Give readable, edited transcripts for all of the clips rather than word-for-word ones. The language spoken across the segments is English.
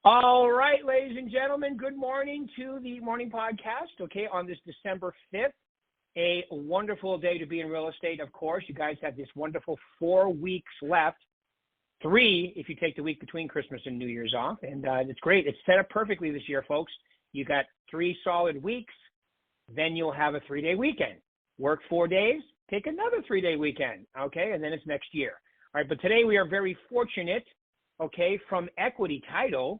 All right, ladies and gentlemen, good morning to the morning podcast, okay, on this December 5th. A wonderful day to be in real estate, of course. You guys have this wonderful 4 weeks left, 3 if you take the week between Christmas and New Year's off, and it's great. It's set up perfectly this year, folks. You got 3 solid weeks, then you'll have a 3-day weekend. Work 4 days, take another 3-day weekend, okay, and then it's next year. All right, but today we are very fortunate, okay, from Equity Title,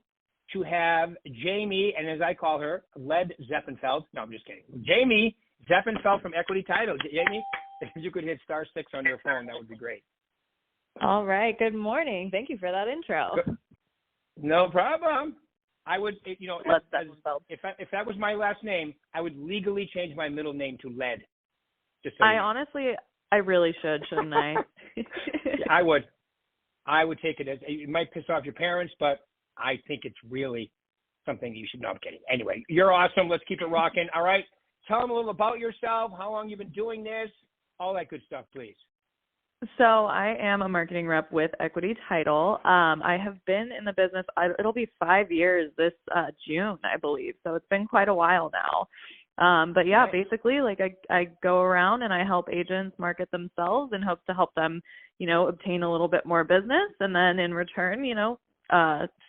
to have Jamie, and as I call her, Led Zeppenfeld. No, I'm just kidding. Jamie Zeppenfeld from Equity Title. Jamie, if you could hit *6 on your phone, that would be great. All right. Good morning. Thank you for that intro. No problem. I would, you know, if that was my last name, I would legally change my middle name to Led. Just so I really shouldn't I? I would. I would take it as, it might piss off your parents, but I think it's really something you should know. I'm kidding. Anyway, you're awesome. Let's keep it rocking. All right. Tell them a little about yourself, how long you've been doing this, all that good stuff, please. So I am a marketing rep with Equity Title. I have been in the business. It'll be 5 years this June, I believe. So it's been quite a while now. But yeah, Nice. Basically, like I go around and I help agents market themselves in hopes to help them, obtain a little bit more business. And then in return,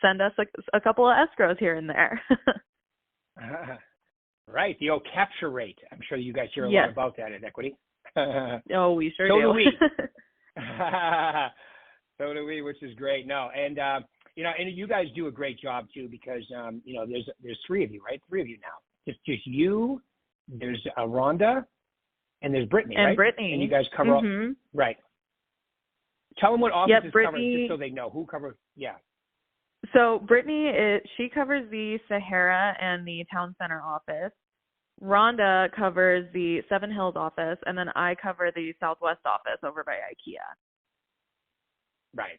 send us a couple of escrows here and there. Right, the old capture rate. I'm sure you guys hear a Yes. lot about that at Equity. Oh, we sure So do. do we. So do we, which is great. No, and and you guys do a great job too, because there's 3 of you, right? 3 of you now. Just you. There's Rhonda, and there's Brittany, and right? Brittany. And you guys cover all, right. Tell them what offices cover, just so they know who covers. Yeah. So Brittany, she covers the Sahara and the Town Center office. Rhonda covers the Seven Hills office, and then I cover the Southwest office over by IKEA. Right.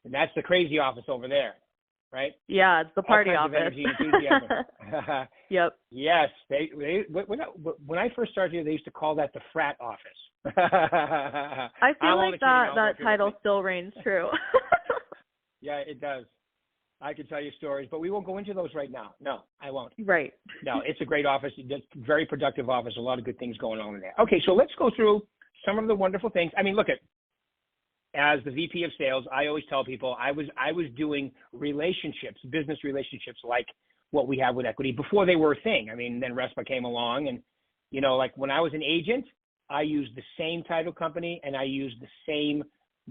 And that's the crazy office over there, right? Yeah, it's the party all kinds office. of energy and enthusiasm. Yep. Yes. When I first started here, they used to call that the frat office. I feel like that title still reigns true. Yeah, it does. I could tell you stories, but we won't go into those right now. No, I won't. Right. No, it's a great office. It's a very productive office. A lot of good things going on in there. Okay, so let's go through some of the wonderful things. I mean, look at, as the VP of sales, I always tell people I was doing relationships, business relationships, like what we have with Equity before they were a thing. I mean, then RESPA came along, and like when I was an agent, I used the same title company and I used the same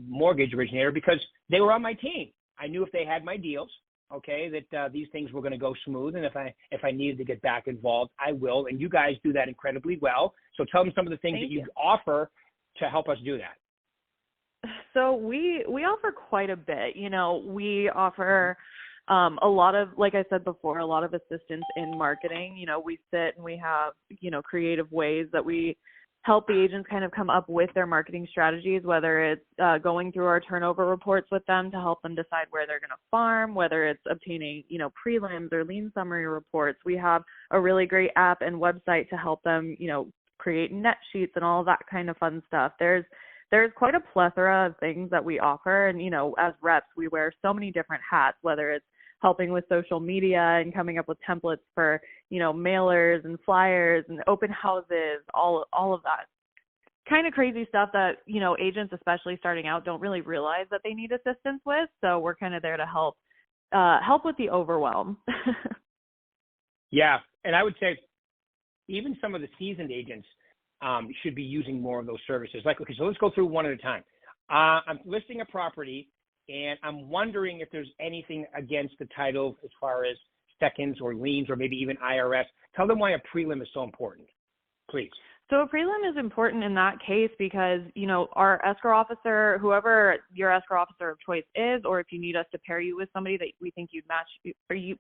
mortgage originator because they were on my team. I knew if they had my deals, okay, that these things were going to go smooth, and if I needed to get back involved, I will. And you guys do that incredibly well. So tell them some of the things that you offer to help us do that. So we offer quite a bit. We offer a lot of, like I said before, a lot of assistance in marketing. We sit and we have creative ways that we help the agents kind of come up with their marketing strategies, whether it's going through our turnover reports with them to help them decide where they're going to farm, whether it's obtaining, prelims or lien summary reports. We have a really great app and website to help them, create net sheets and all of that kind of fun stuff. There's quite a plethora of things that we offer. And, as reps, we wear so many different hats, whether it's helping with social media and coming up with templates for, mailers and flyers and open houses, all of that kind of crazy stuff that, agents, especially starting out, don't really realize that they need assistance with. So we're kind of there to help with the overwhelm. Yeah. And I would say even some of the seasoned agents should be using more of those services. Like, okay, so let's go through one at a time. I'm listing a property, and I'm wondering if there's anything against the title as far as seconds or liens or maybe even IRS. Tell them why a prelim is so important, please. So a prelim is important in that case because, our escrow officer, whoever your escrow officer of choice is, or if you need us to pair you with somebody that we think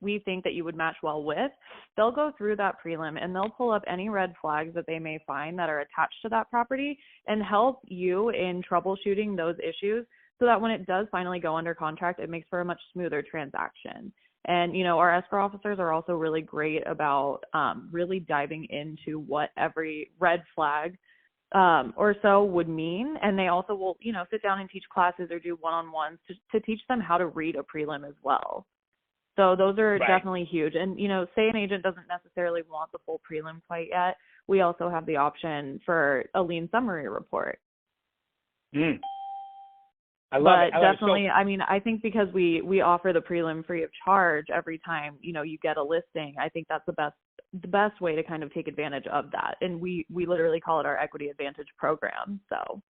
we think that you would match well with, they'll go through that prelim and they'll pull up any red flags that they may find that are attached to that property and help you in troubleshooting those issues so that when it does finally go under contract, it makes for a much smoother transaction. And, our escrow officers are also really great about really diving into what every red flag or so would mean. And they also will, sit down and teach classes or do one-on-ones to teach them how to read a prelim as well. So those are Right. definitely huge. And, say an agent doesn't necessarily want the full prelim quite yet, we also have the option for a lien summary report. Mm. I love it. But definitely, I mean, I think because we offer the prelim free of charge every time, you get a listing, I think that's the best way to kind of take advantage of that. And we literally call it our Equity Advantage program. So.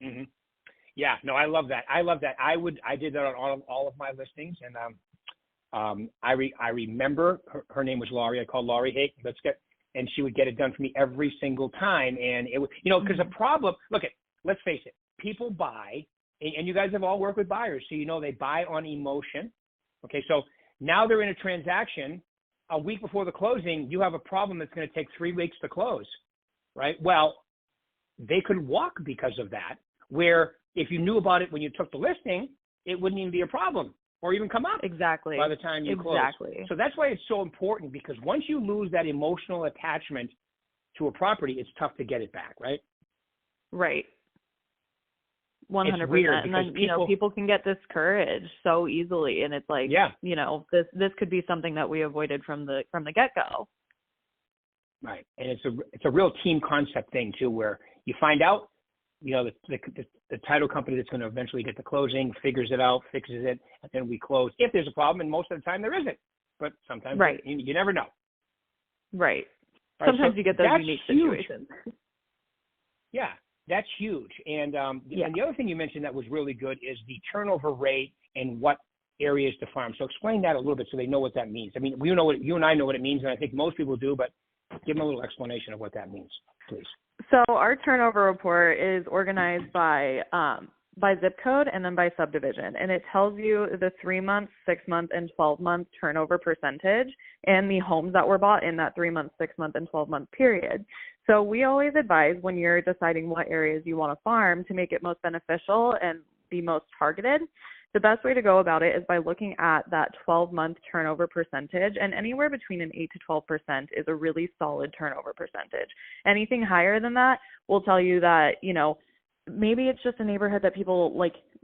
Mm-hmm. Yeah, no, I love that. I did that on all of my listings, and I remember her name was Laurie. I called Laurie. Hey, and she would get it done for me every single time. And it was, because the problem. Let's face it. People buy, and you guys have all worked with buyers, so they buy on emotion. Okay, so now they're in a transaction. A week before the closing, you have a problem that's going to take 3 weeks to close, right? Well, they could walk because of that. Where if you knew about it when you took the listing, it wouldn't even be a problem or even come up. Exactly. By the time you close. Exactly. So that's why it's so important, because once you lose that emotional attachment to a property, it's tough to get it back, right? Right. 100%. It's weird and then, people can get discouraged so easily. And it's like, this could be something that we avoided from the get-go. Right. And it's a real team concept thing too, where you find out, the title company that's going to eventually get the closing figures it out, fixes it, and then we close. If there's a problem, and most of the time there isn't, but sometimes you never know. Right. Right, sometimes so you get those unique huge. situations. Yeah, that's huge. And and the other thing you mentioned that was really good is the turnover rate and what areas to farm. So explain that a little bit so they know what that means. I mean, you and I know what it means, and I think most people do, but give them a little explanation of what that means, please. So our turnover report is organized by zip code and then by subdivision, and it tells you the 3-month, 6-month, and 12-month turnover percentage and the homes that were bought in that 3-month, 6-month, and 12-month period. So we always advise when you're deciding what areas you want to farm to make it most beneficial and be most targeted. The best way to go about it is by looking at that 12-month turnover percentage, and anywhere between an 8 to 12% is a really solid turnover percentage. Anything higher than that will tell you that, maybe it's just a neighborhood that people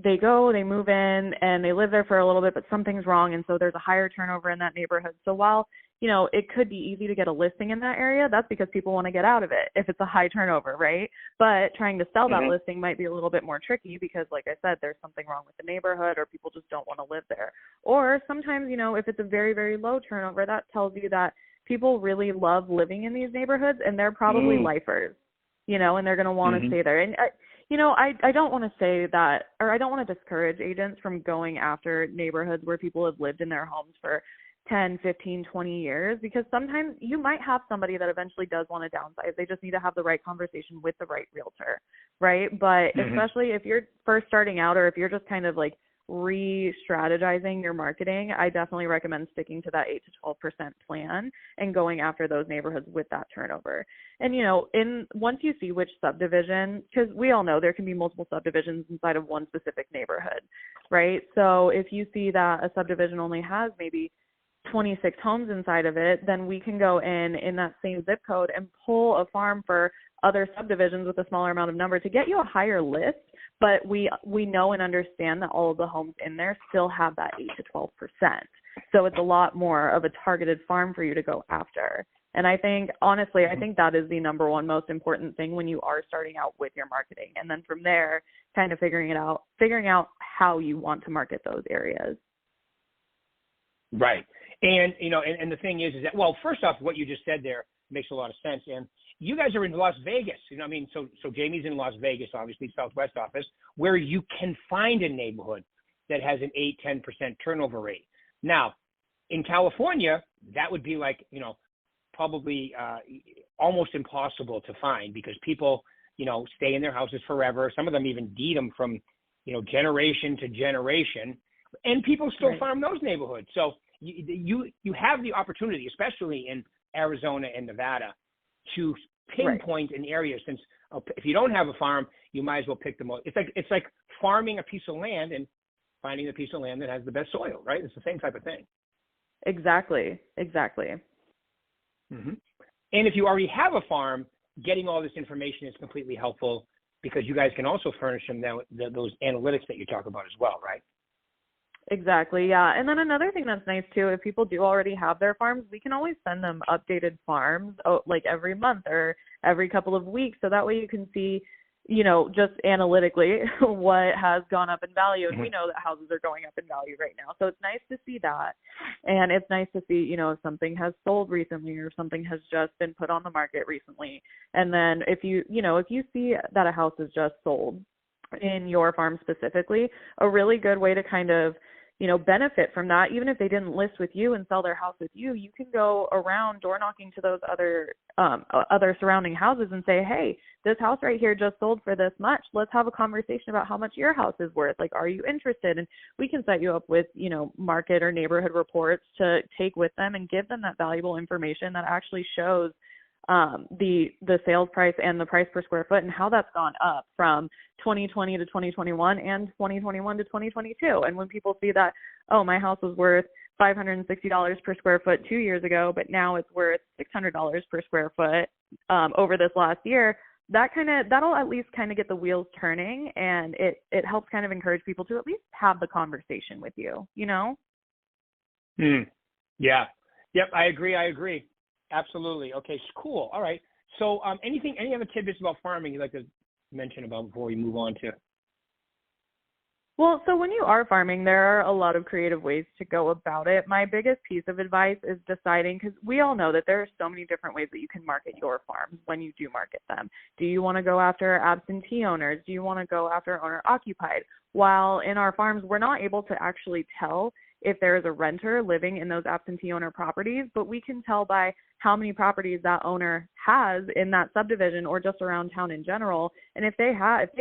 they move in and they live there for a little bit, but something's wrong. And so there's a higher turnover in that neighborhood. So while, it could be easy to get a listing in that area, that's because people want to get out of it if it's a high turnover, right? But trying to sell that listing might be a little bit more tricky because, like I said, there's something wrong with the neighborhood or people just don't want to live there. Or sometimes, if it's a very, very low turnover, that tells you that people really love living in these neighborhoods and they're probably lifers, and they're going to want to stay there. And I don't want to say that, or I don't want to discourage agents from going after neighborhoods where people have lived in their homes for 10, 15, 20 years, because sometimes you might have somebody that eventually does want to downsize. They just need to have the right conversation with the right realtor, right? But especially if you're first starting out or if you're just kind of re-strategizing your marketing, I definitely recommend sticking to that 8 to 12% plan and going after those neighborhoods with that turnover. And, once you see which subdivision, because we all know there can be multiple subdivisions inside of one specific neighborhood, right? So if you see that a subdivision only has maybe 26 homes inside of it, then we can go in that same zip code and pull a farm for other subdivisions with a smaller amount of number to get you a higher list. But we know and understand that all of the homes in there still have that 8 to 12%. So it's a lot more of a targeted farm for you to go after. And I think, honestly, I think that is the number one most important thing when you are starting out with your marketing. And then from there, kind of figuring out how you want to market those areas. Right. And, and the thing is that, well, first off, what you just said there makes a lot of sense. And you guys are in Las Vegas, so Jamie's in Las Vegas, obviously, Southwest office, where you can find a neighborhood that has an 8-10% turnover rate. Now, in California, that would be probably almost impossible to find because people, stay in their houses forever. Some of them even deed them from, generation to generation, and people still farm those neighborhoods. So you have the opportunity, especially in Arizona and Nevada, to pinpoint an area. Since if you don't have a farm, you might as well pick the most. It's like farming a piece of land and finding the piece of land that has the best soil, right? It's the same type of thing. Exactly. Mm-hmm. And if you already have a farm, getting all this information is completely helpful because you guys can also furnish them those analytics that you talk about as well, right? Exactly, yeah. And then another thing that's nice too, if people do already have their farms, we can always send them updated farms, like every month or every couple of weeks, so that way you can see, just analytically what has gone up in value. And we know that houses are going up in value right now, so it's nice to see that. And it's nice to see, if something has sold recently or something has just been put on the market recently. And then if you see that a house is just sold in your farm specifically, a really good way to kind of benefit from that, even if they didn't list with you and sell their house with you, you can go around door knocking to those other surrounding houses and say, hey, this house right here just sold for this much. Let's have a conversation about how much your house is worth. Like, are you interested? And we can set you up with, market or neighborhood reports to take with them and give them that valuable information that actually shows the sales price and the price per square foot and how that's gone up from 2020 to 2021 and 2021 to 2022. And when people see that, oh, my house was worth $560 per square foot 2 years ago, but now it's worth $600 per square foot over this last year, that'll at least kind of get the wheels turning, and it helps kind of encourage people to at least have the conversation with you, Yeah. Yep, I agree. Absolutely. Okay, cool. All right. So any other tidbits about farming you'd like to mention about before we move on to? Well, so when you are farming, there are a lot of creative ways to go about it. My biggest piece of advice is deciding, because we all know that there are so many different ways that you can market your farms when you do market them. Do you want to go after absentee owners? Do you want to go after owner occupied? While in our farms, we're not able to actually tell if there is a renter living in those absentee owner properties, but we can tell by how many properties that owner has in that subdivision or just around town in general. And if they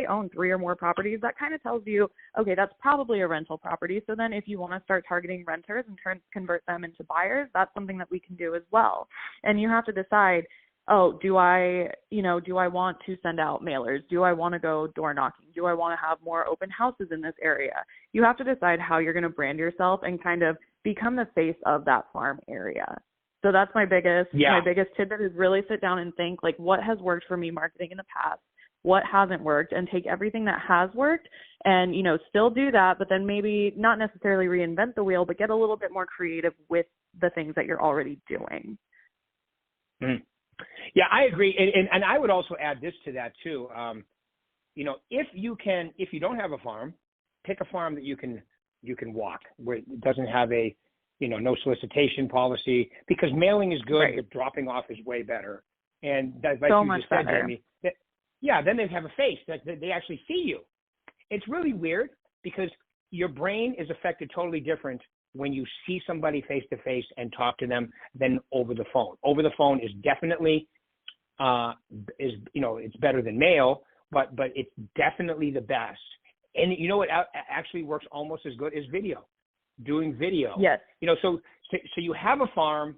own 3 or more properties, that kind of tells you, okay, that's probably a rental property. So then if you want to start targeting renters and convert them into buyers, that's something that we can do as well. And you have to decide, oh, do I want to send out mailers? Do I want to go door knocking? Do I want to have more open houses in this area? You have to decide how you're going to brand yourself and kind of become the face of that farm area. So that's my biggest tidbit is really sit down and think, like, what has worked for me marketing in the past? What hasn't worked? And take everything that has worked and, still do that, but then maybe not necessarily reinvent the wheel, but get a little bit more creative with the things that you're already doing. Yeah, I agree. And I would also add this to that too. If you don't have a farm, pick a farm that you can walk, where it doesn't have a, no solicitation policy, because mailing is good, right, but dropping off is way better. And that's like so you much just said, better. Jamie, then they have a face that they actually see you. It's really weird because your brain is affected totally different when you see somebody face to face and talk to them than over the phone. Over the phone is definitely it's better than mail, but it's definitely the best. And you know what actually works almost as good as video, doing video. Yes. So you have a farm,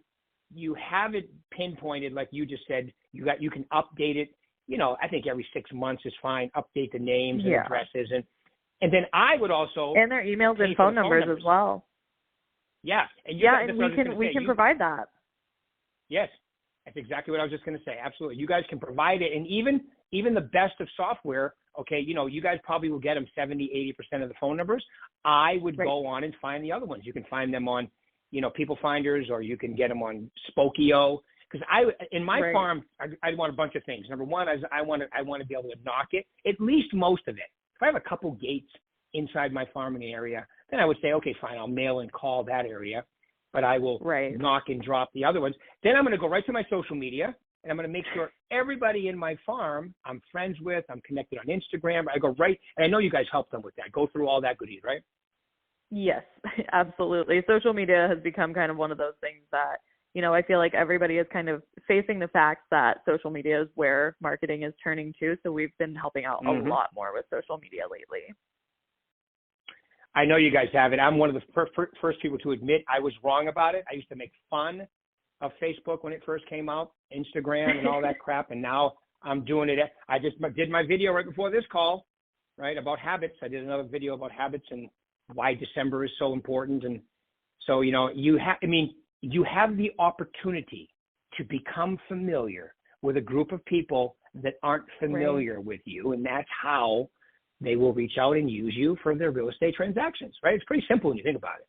you have it pinpointed, like you just said, you can update it. I think every 6 months is fine. Update the names and addresses, and then I would also, and their emails and phone numbers as well. Yeah, and we can provide that. Yes, that's exactly what I was just going to say. Absolutely, you guys can provide it, and even the best of software. Okay, you guys probably will get them 70-80% of the phone numbers. I would go on and find the other ones. You can find them on, People Finders, or you can get them on Spokeo. Because in my farm, I want a bunch of things. Number one is I want to be able to knock it, at least most of it. If I have a couple gates inside my farming area, then I would say, okay, fine, I'll mail and call that area, but I will knock and drop the other ones. Then I'm going to go right to my social media, and I'm going to make sure everybody in my farm I'm friends with, I'm connected on Instagram. I go right, and I know you guys help them with that. Go through all that goodies, right? Yes, absolutely. Social media has become kind of one of those things that, I feel like everybody is kind of facing the fact that social media is where marketing is turning to. So we've been helping out a lot more with social media lately. I know you guys have it. I'm one of the first people to admit I was wrong about it. I used to make fun of Facebook when it first came out, Instagram and all that crap, and now I'm doing it. I just did my video right before this call, right, about habits. I did another video about habits and why December is so important. And so, you have the opportunity to become familiar with a group of people that aren't familiar with you, and that's how they will reach out and use you for their real estate transactions, right? It's pretty simple when you think about it.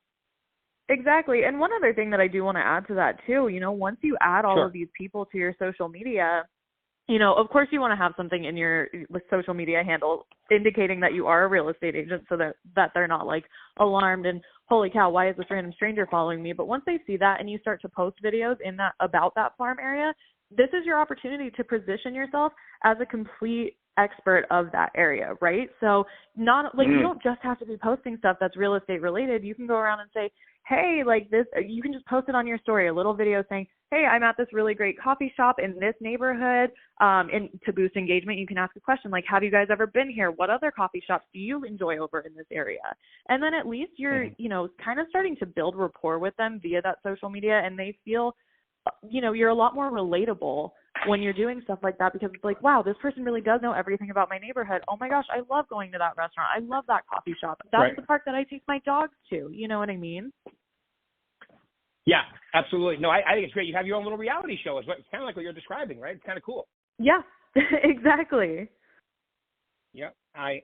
Exactly. And one other thing that I do want to add to that too, once you add all Sure. of these people to your social media, of course you want to have something in your social media handle indicating that you are a real estate agent so that they're not like alarmed and holy cow, why is this random stranger following me? But once they see that and you start to post videos about that farm area, this is your opportunity to position yourself as a complete expert of that area, right? So not like you don't just have to be posting stuff that's real estate related. You can go around and say, hey, like this, you can just post it on your story, a little video saying, hey, I'm at this really great coffee shop in this neighborhood. And to boost engagement, you can ask a question like, have you guys ever been here? What other coffee shops do you enjoy over in this area? And then at least you're, kind of starting to build rapport with them via that social media, and they feel, you're a lot more relatable when you're doing stuff like that, because it's like, wow, this person really does know everything about my neighborhood. Oh my gosh, I love going to that restaurant. I love that coffee shop. That's the park that I take my dogs to. You know what I mean? Yeah, absolutely. No, I think it's great. You have your own little reality show. It's kind of like what you're describing, right? It's kind of cool. Yeah, exactly. Yeah. I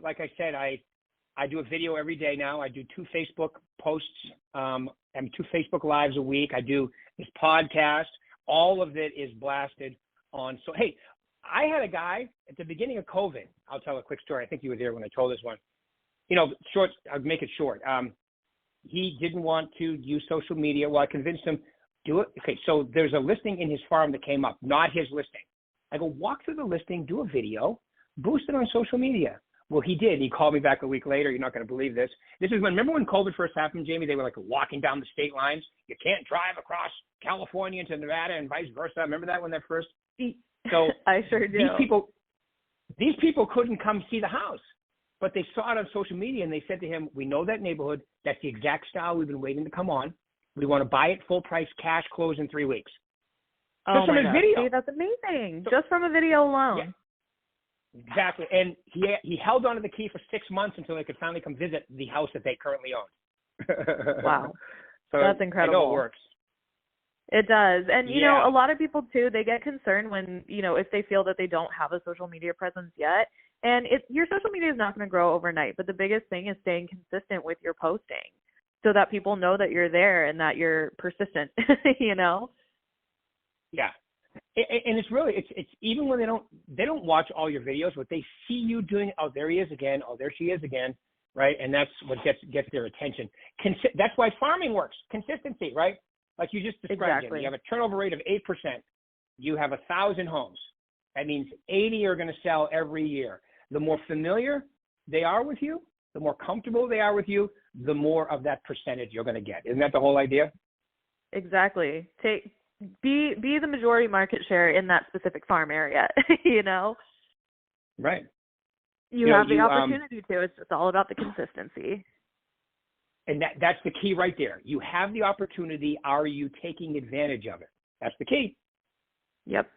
like I said, I do a video every day now. I do 2 Facebook posts and 2 Facebook Lives a week. I do this podcast. All of it is blasted on. So, hey, I had a guy at the beginning of COVID. I'll tell a quick story. I think you were there when I told this one. Short. I'll make it short. He didn't want to use social media. Well, I convinced him, do it. Okay, so there's a listing in his farm that came up, not his listing. I go, walk through the listing, do a video, boost it on social media. Well, he did. He called me back a week later. You're not going to believe this. This is remember when COVID first happened, Jamie? They were like walking down the state lines. You can't drive across California into Nevada and vice versa. Remember that when that first? So I sure do. These people couldn't come see the house, but they saw it on social media and they said to him, we know that neighborhood. That's the exact style we've been waiting to come on. We want to buy it full price, cash, close in 3 weeks. Oh Just from my his God. video. See, that's amazing. Just from a video alone. Yeah. Exactly. And he held onto the key for 6 months until they could finally come visit the house that they currently own. Wow. So that's incredible. I know it works. It does. And, Yeah. a lot of people, too, they get concerned when, if they feel that they don't have a social media presence yet. And your social media is not going to grow overnight. But the biggest thing is staying consistent with your posting so that people know that you're there and that you're persistent, Yeah. And it's really, it's even when they don't watch all your videos, but they see you doing, oh, there he is again. Oh, there she is again. Right. And that's what gets their attention. That's why farming works. Consistency, right? Like you just described. Exactly. You have a turnover rate of 8%. You have 1,000 homes. That means 80 are going to sell every year. The more familiar they are with you, the more comfortable they are with you, the more of that percentage you're going to get. Isn't that the whole idea? Exactly. Be the majority market share in that specific farm area, Right. You have the opportunity to. It's just all about the consistency. And that's the key right there. You have the opportunity. Are you taking advantage of it? That's the key. Yep.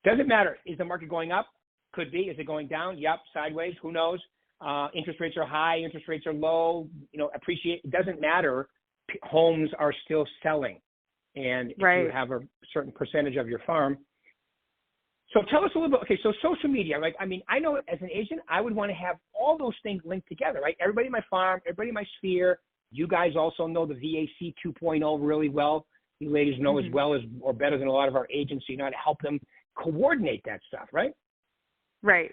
Doesn't matter. Is the market going up? Could be. Is it going down? Yep. Sideways? Who knows? Interest rates are high. Interest rates are low. Appreciate. It doesn't matter. Homes are still selling. And if you have a certain percentage of your farm. So tell us a little bit. Okay, so social media, right? I mean, I know as an agent, I would want to have all those things linked together, right? Everybody in my farm, everybody in my sphere. You guys also know the VAC 2.0 really well. You ladies know as well as or better than a lot of our agents. You know how to help them coordinate that stuff, right? Right.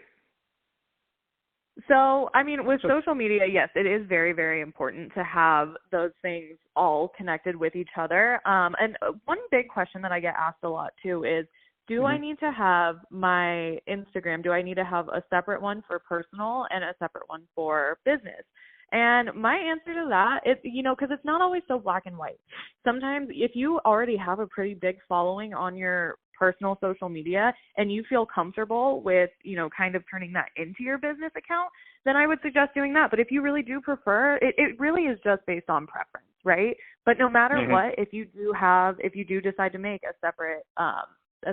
So, I mean, with social media, yes, it is very, very important to have those things all connected with each other. And one big question that I get asked a lot, too, is, do I need to have my Instagram? Do I need to have a separate one for personal and a separate one for business? And my answer to that is, because it's not always so black and white. Sometimes if you already have a pretty big following on your personal social media and you feel comfortable with, kind of turning that into your business account, then I would suggest doing that. But if you really do prefer, it really is just based on preference, right? But no matter what, if you do decide to make a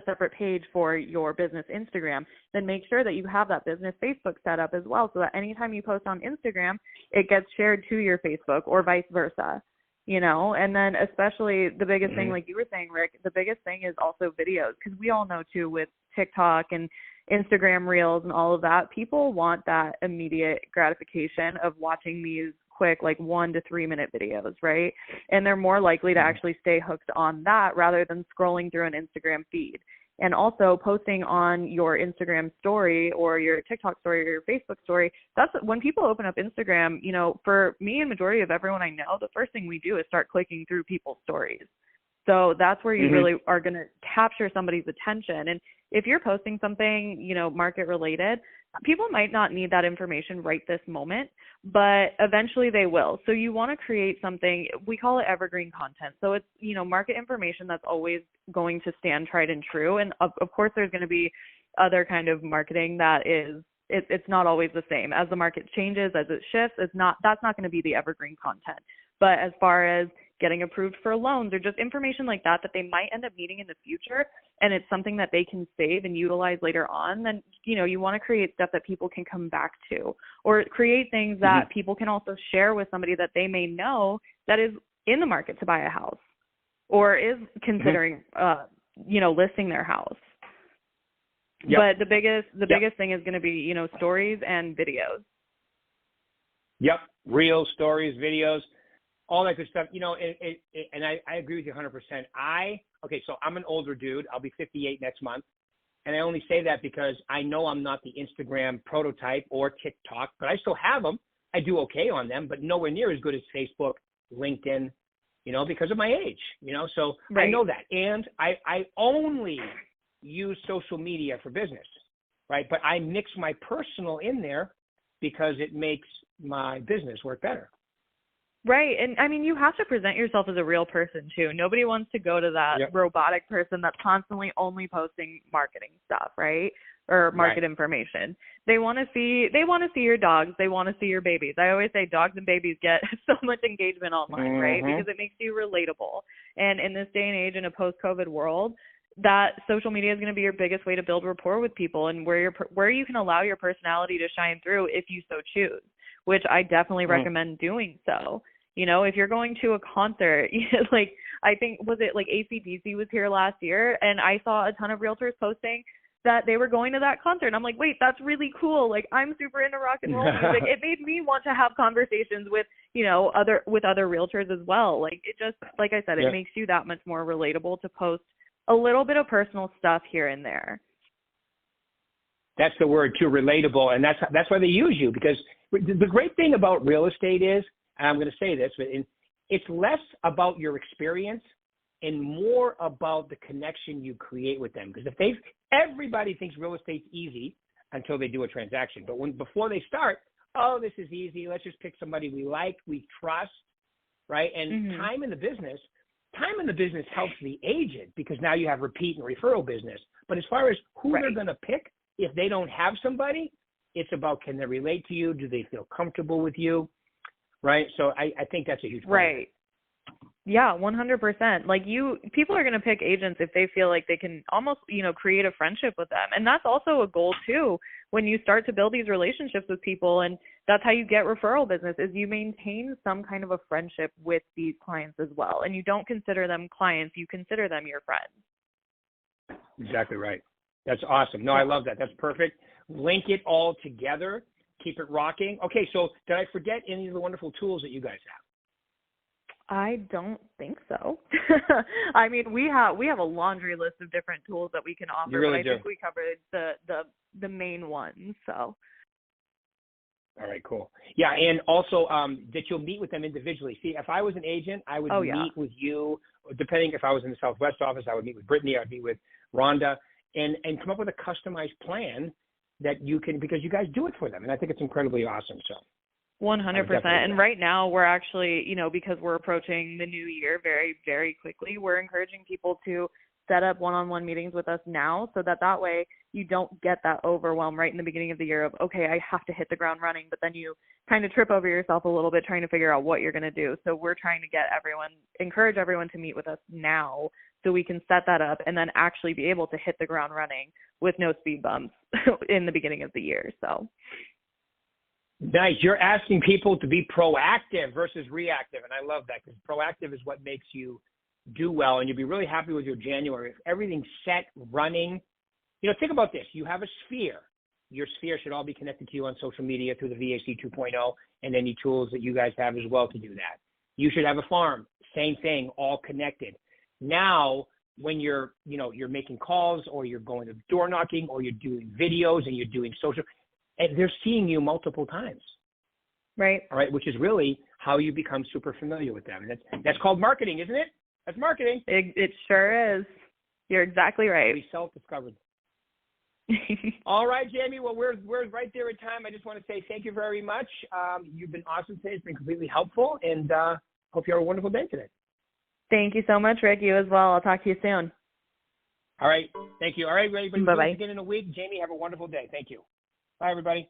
separate page for your business Instagram, then make sure that you have that business Facebook set up as well, so that anytime you post on Instagram, it gets shared to your Facebook or vice versa. And then especially the biggest thing, like you were saying, Rick, the biggest thing is also videos, because we all know too with TikTok and, Instagram Reels and all of that, people want that immediate gratification of watching these quick, like 1 to 3 minute videos, right? And they're more likely to actually stay hooked on that rather than scrolling through an Instagram feed. And also posting on your Instagram story or your TikTok story or your Facebook story, that's when people open up Instagram, you know, for me and majority of everyone I know, the first thing we do is start clicking through people's stories. So that's where you really are going to capture somebody's attention. And if you're posting something, you know, market related, people might not need that information right this moment, but eventually they will. So you want to create something, we call it evergreen content. So it's, you know, market information that's always going to stand tried and true. And of course, there's going to be other kind of marketing that is, it's not always the same. As the market changes, as it shifts, that's not going to be the evergreen content. But as far as getting approved for loans or just information like that they might end up needing in the future, and it's something that they can save and utilize later on, then, you know, you want to create stuff that people can come back to, or create things that people can also share with somebody that they may know that is in the market to buy a house or is considering, you know, listing their house. Yep. But the biggest thing is going to be, you know, stories and videos. Yep. Real stories, videos, all that good stuff, you know, and I agree with you 100%. So I'm an older dude. I'll be 58 next month. And I only say that because I know I'm not the Instagram prototype or TikTok, but I still have them. I do okay on them, but nowhere near as good as Facebook, LinkedIn, you know, because of my age, you know, so I know that. And I only use social media for business, right? But I mix my personal in there because it makes my business work better. Right. And I mean, you have to present yourself as a real person too. Nobody wants to go to that robotic person that's constantly only posting marketing stuff, right? Or market information. They want to see your dogs. They want to see your babies. I always say dogs and babies get so much engagement online, right? Because it makes you relatable. And in this day and age, in a post-COVID world, that social media is going to be your biggest way to build rapport with people, and where you can allow your personality to shine through if you so choose, which I definitely recommend doing so. You know, if you're going to a concert, like I think, was it like AC/DC was here last year, and I saw a ton of realtors posting that they were going to that concert. And I'm like, wait, that's really cool. Like, I'm super into rock and roll music. It made me want to have conversations with, you know, other realtors as well. Like, it just, like I said, it makes you that much more relatable to post a little bit of personal stuff here and there. That's the word too, relatable. And that's why they use you, because the great thing about real estate is, and I'm going to say this, but it's less about your experience and more about the connection you create with them. Because everybody thinks real estate's easy until they do a transaction. But before they start, oh, this is easy. Let's just pick somebody we like, we trust, right? And time in the business helps the agent, because now you have repeat and referral business. But as far as who they're going to pick, if they don't have somebody, it's about, can they relate to you? Do they feel comfortable with you? Right. So I think that's a huge point. Right. Yeah, 100%. Like people are going to pick agents if they feel like they can almost, you know, create a friendship with them. And that's also a goal too, when you start to build these relationships with people. And that's how you get referral business, is you maintain some kind of a friendship with these clients as well. And you don't consider them clients, you consider them your friends. Exactly right. That's awesome. No, I love that. That's perfect. Link it all together. Keep it rocking. Okay, so did I forget any of the wonderful tools that you guys have? I don't think so. I mean, we have a laundry list of different tools that we can offer, you really but I think we covered the main ones. So. All right, cool. Yeah, and also that you'll meet with them individually. See, if I was an agent, I would meet with you. Depending if I was in the Southwest office, I would meet with Brittany. I'd meet with Rhonda, and come up with a customized plan that you can, because you guys do it for them, and I think it's incredibly awesome. So 100%. And right now we're actually, you know, because we're approaching the new year very, very quickly, we're encouraging people to set up one-on-one meetings with us now, so that way you don't get that overwhelm right in the beginning of the year of, okay, I have to hit the ground running, but then you kind of trip over yourself a little bit trying to figure out what you're going to do. So we're trying to encourage everyone to meet with us now, so we can set that up and then actually be able to hit the ground running with no speed bumps in the beginning of the year. So. Nice. You're asking people to be proactive versus reactive, and I love that, because proactive is what makes you do well, and you'll be really happy with your January. If everything's set, running, think about this. You have a sphere. Your sphere should all be connected to you on social media through the VAC 2.0 and any tools that you guys have as well to do that. You should have a farm. Same thing, all connected. Now, when you're making calls or you're going to door knocking or you're doing videos and you're doing social, and they're seeing you multiple times. Right. All right, which is really how you become super familiar with them. And that's called marketing, isn't it? That's marketing. It sure is. You're exactly right. We self-discovered. All right, Jamie. Well, we're right there at time. I just want to say thank you very much. You've been awesome today. It's been completely helpful, and hope you have a wonderful day today. Thank you so much, Rick. You as well. I'll talk to you soon. All right. Thank you. All right, everybody. Bye-bye. Again in a week. Jamie, have a wonderful day. Thank you. Bye, everybody.